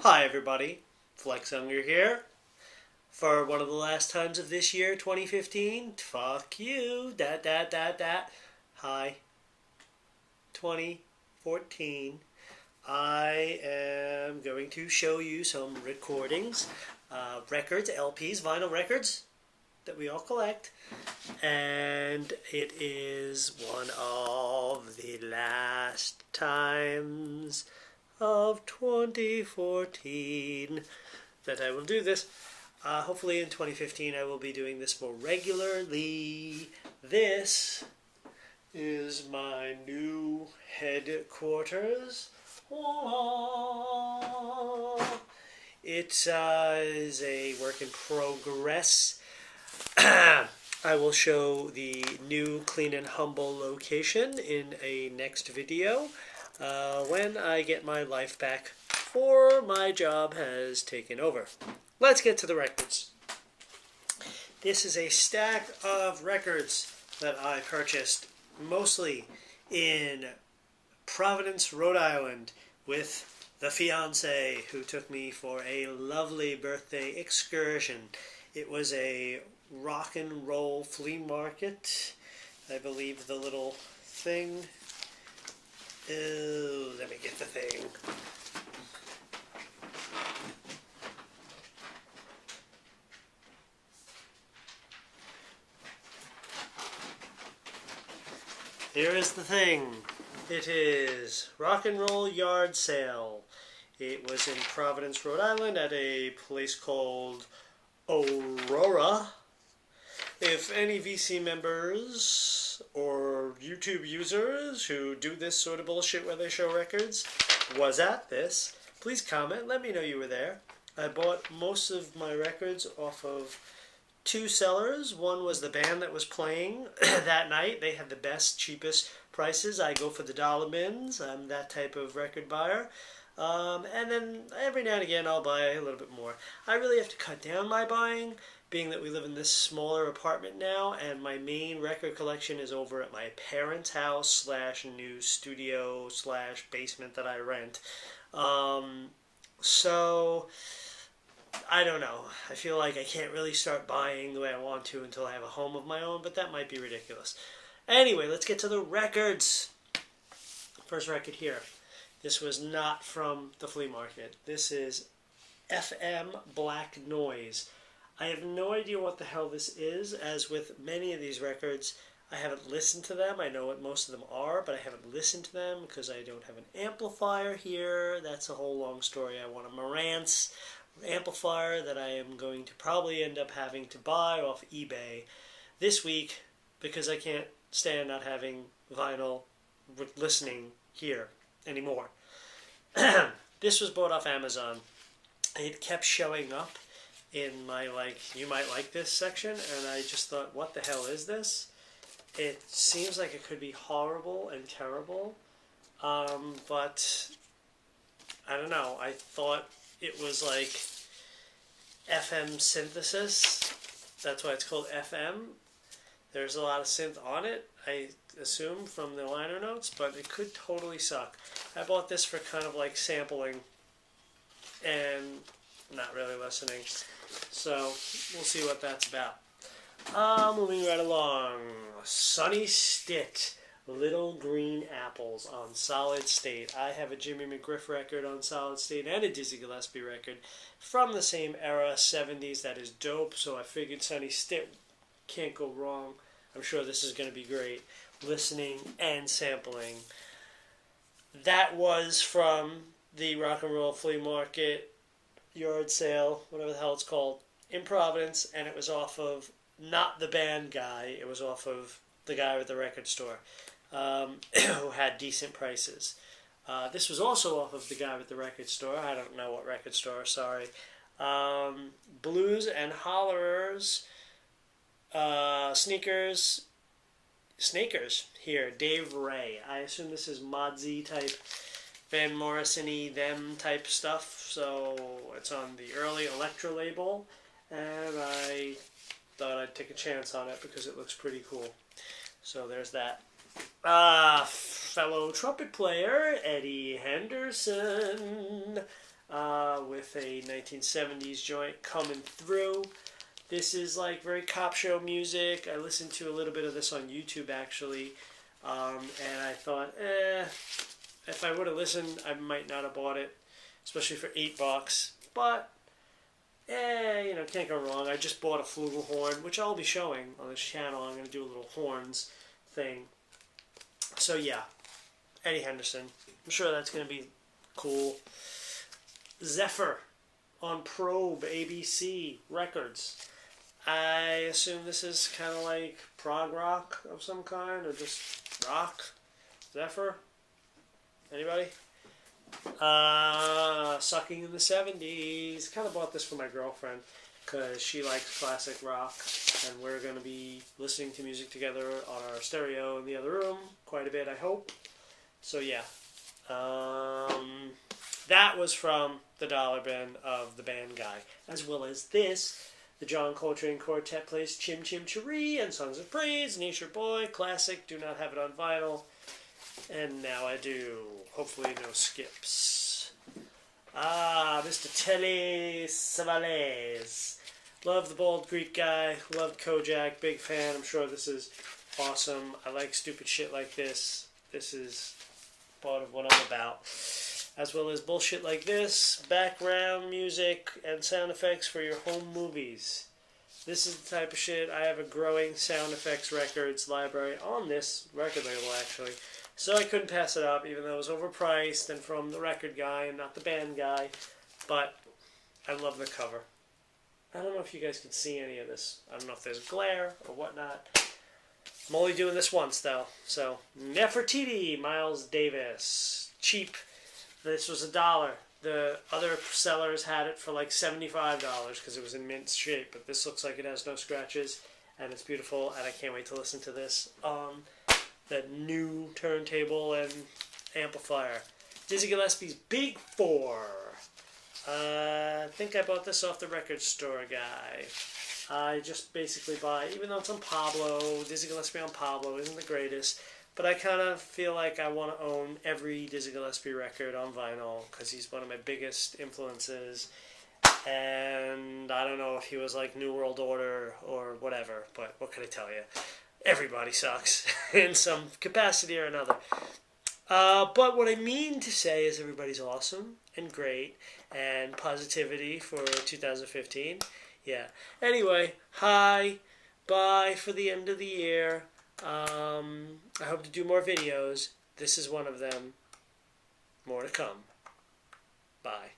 Hi everybody, Flex Unger here. For one of the last times of this year, 2015, fuck you, Hi, 2014. I am going to show you some recordings, records, LPs, vinyl records that we all collect. And it is one of the last times of 2014 that I will do this. Hopefully in 2015 I will be doing this more regularly. This is my new headquarters. It is a work in progress. I will show the new clean and humble location in a next video when I get my life back, for my job has taken over. Let's get to the records. This is a stack of records that I purchased mostly in Providence, Rhode Island, with the fiance who took me for a lovely birthday excursion. It was a rock and roll flea market. I believe the little thing. Oh, let me get the thing. Here is the thing. It is Rock and Roll Yard Sale. It was in Providence, Rhode Island at a place called Aurora. If any VC members or YouTube users who do this sort of bullshit where they show records was at this, please comment. Let me know you were there. I bought most of my records off of two sellers. One was the band that was playing that night. They had the best, cheapest prices. I go for the dollar bins. I'm that type of record buyer. And then every now and again I'll buy a little bit more. I really have to cut down my buying, being that we live in this smaller apartment now, and my main record collection is over at my parents' house / new studio / basement that I rent. So I don't know. I feel like I can't really start buying the way I want to until I have a home of my own, but that might be ridiculous. Anyway, let's get to the records. First record here. This was not from the flea market. This is FM Black Noise. I have no idea what the hell this is. As with many of these records, I haven't listened to them. I know what most of them are, but I haven't listened to them because I don't have an amplifier here. That's a whole long story. I want a Marantz amplifier that I am going to probably end up having to buy off eBay this week because I can't stand not having vinyl listening here anymore. This was bought off Amazon. It kept showing up in my you might like this section, and I just thought, what the hell is this? It seems like it could be horrible and terrible, but I don't know. I thought it was like FM synthesis. That's why it's called FM. There's a lot of synth on it, I assume, from the liner notes, but it could totally suck. I bought this for kind of like sampling and not really listening. So we'll see what that's about. Moving right along. Sunny Stitt, Little Green Apples on Solid State. I have a Jimmy McGriff record on Solid State and a Dizzy Gillespie record from the same era, 70s. That is dope, so I figured Sunny Stitt can't go wrong. I'm sure this is going to be great listening and sampling. That was from the Rock and Roll Flea Market yard sale, whatever the hell it's called, in Providence, and it was off of not the band guy, it was off of the guy with the record store who had decent prices. This was also off of the guy with the record store. I don't know what record store, sorry. Blues and Hollerers, Snakers here, Dave Ray. I assume this is Modsy type, Van Morrison-y, them type stuff, so it's on the early Elektra label, and I thought I'd take a chance on it because it looks pretty cool. So there's that. Fellow trumpet player Eddie Henderson. with a 1970s joint coming through. This is like very cop show music. I listened to a little bit of this on YouTube actually, and I thought, if I would have listened, I might not have bought it, especially for $8. But, can't go wrong. I just bought a flugelhorn, which I'll be showing on this channel. I'm going to do a little horns thing. So yeah, Eddie Henderson. I'm sure that's going to be cool. Zephyr on Probe ABC Records. I assume this is kind of like prog rock of some kind, or just rock. Zephyr? Anybody? Sucking in the 70s. Kind of bought this for my girlfriend because she likes classic rock, and we're going to be listening to music together on our stereo in the other room quite a bit, I hope. So yeah. That was from the Dollar Bin of the Band Guy, as well as this. The John Coltrane Quartet plays Chim Chim Cheree and Songs of Praise, Nature Boy, classic, do not have it on vinyl. And now I do. Hopefully no skips. Mr. Telly Savalas. Love the Bald Greek guy. Loved Kojak. Big fan. I'm sure this is awesome. I like stupid shit like this. This is part of what I'm about. As well as bullshit like this. Background music and sound effects for your home movies. This is the type of shit. I have a growing sound effects records library on this record label, actually. So I couldn't pass it up, even though it was overpriced and from the record guy and not the band guy. But I love the cover. I don't know if you guys can see any of this. I don't know if there's glare or whatnot. I'm only doing this once, though. So, Nefertiti, Miles Davis. Cheap. This was $1. The other sellers had it for like $75 because it was in mint shape. But this looks like it has no scratches. And it's beautiful. And I can't wait to listen to this on that new turntable and amplifier. Dizzy Gillespie's Big Four. I think I bought this off the record store guy. I just basically buy, even though it's on Pablo, Dizzy Gillespie on Pablo isn't the greatest, but I kind of feel like I want to own every Dizzy Gillespie record on vinyl because he's one of my biggest influences. And I don't know if he was like New World Order or whatever, but what can I tell you? Everybody sucks in some capacity or another. But what I mean to say is everybody's awesome and great and positivity for 2015. Yeah. Anyway, hi, bye for the end of the year. I hope to do more videos. This is one of them. More to come. Bye.